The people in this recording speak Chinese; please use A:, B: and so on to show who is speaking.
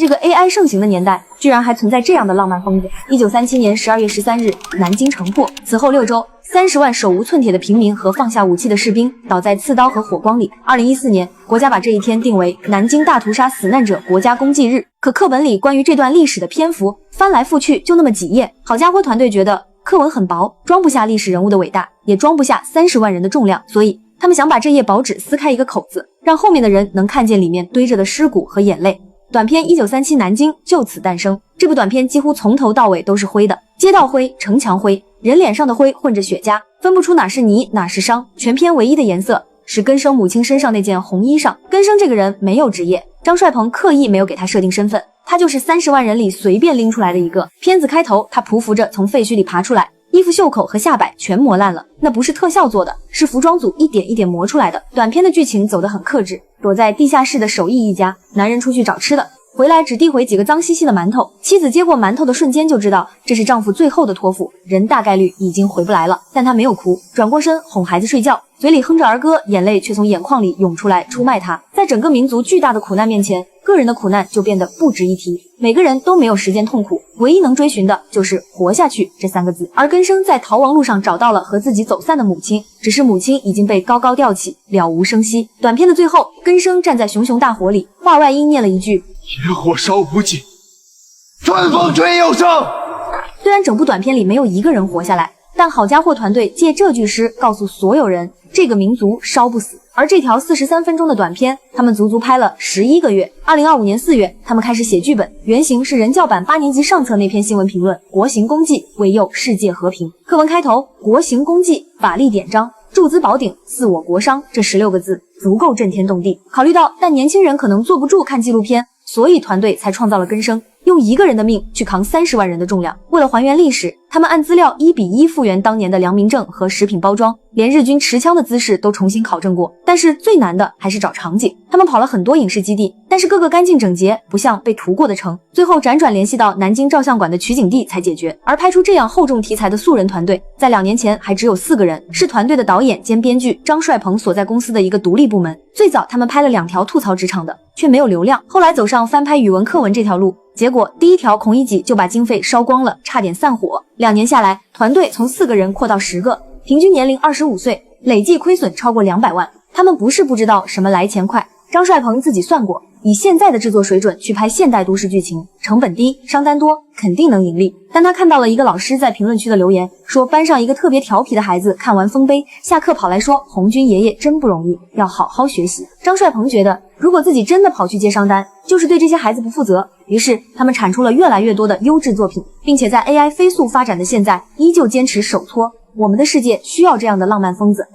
A: 个 AI 盛行的年代，居然还存在这样的浪漫疯子。1937年12月13日，南京城破，此后6周，30万手无寸铁的平民和放下武器的士兵倒在刺刀和火光里。2014年，国家把这一天定为南京大屠杀死难者国家公祭日。可课本里关于这段历史的篇幅翻来覆去就那么几页，好家伙，团队觉得课文很薄，装不下历史人物的伟大，也装不下30万人的重量，所以他们想把这页薄纸撕开一个口子，让后面的人能看见里面堆着的尸骨和眼泪。短片1937南京就此诞生。这部短片几乎从头到尾都是灰的，街道灰、城墙灰，人脸上的灰混着血浆，分不出哪是泥哪是伤。全片唯一的颜色是根生母亲身上那件红衣裳。根生这个人没有职业，张帅鹏刻意没有给他设定身份，他就是30万人里随便拎出来的一个。片子开头，他匍匐着从废墟里爬出来，衣服袖口和下摆全磨烂了，那不是特效做的，是服装组一点一点磨出来的。短片的剧情走得很克制，躲在地下室的手艺一家，男人出去找吃的，回来只递回几个脏兮兮的馒头，妻子接过馒头的瞬间就知道这是丈夫最后的托付，人大概率已经回不来了，但她没有哭，转过身哄孩子睡觉，嘴里哼着儿歌，眼泪却从眼眶里涌出来出卖她。在整个民族巨大的苦难面前，个人的苦难就变得不值一提，每个人都没有时间痛苦，唯一能追寻的就是活下去这3个字。而根生在逃亡路上找到了和自己走散的母亲，只是母亲已经被高高吊起，了无声息。短片的最后，根生站在熊熊大火里，话外音念了一句：
B: 野火烧不尽，春风吹又生。
A: 虽然整部短片里没有一个人活下来，但好家伙，团队借这句诗告诉所有人，这个民族烧不死。而这条43分钟的短片，他们足足拍了11个月。2025年4月，他们开始写剧本，原型是人教版8年级上册那篇新闻评论：国行公祭，为佑世界和平。课文开头，国行公祭，法力典章，注资宝鼎，赐我国殇，这16个字足够震天动地。考虑到但年轻人可能坐不住看纪录片，所以团队才创造了根生，用一个人的命去扛30万人的重量。为了还原历史，他们按资料1比1复原当年的良民证和食品包装，连日军持枪的姿势都重新考证过。但是最难的还是找场景，他们跑了很多影视基地，但是个个干净整洁，不像被屠过的城。最后辗转联系到南京照相馆的取景地才解决。而拍出这样厚重题材的素人团队，在2年前还只有4个人，是团队的导演兼编剧张帅鹏所在公司的一个独立部门。最早他们拍了2条吐槽职场的，却没有流量，后来走上翻拍语文课文这条路，结果第1条孔乙己就把经费烧光了，差点散伙。2年下来，团队从4个人扩到10个，平均年龄25岁，累计亏损超过200万。他们不是不知道什么来钱快，张帅鹏自己算过，以现在的制作水准去拍现代都市剧情，成本低，商单多，肯定能盈利。但他看到了一个老师在评论区的留言，说班上一个特别调皮的孩子看完丰碑，下课跑来说红军爷爷真不容易，要好好学习。张帅鹏觉得，如果自己真的跑去接商单，就是对这些孩子不负责。于是他们产出了越来越多的优质作品，并且在 AI 飞速发展的现在，依旧坚持手搓。我们的世界需要这样的浪漫疯子。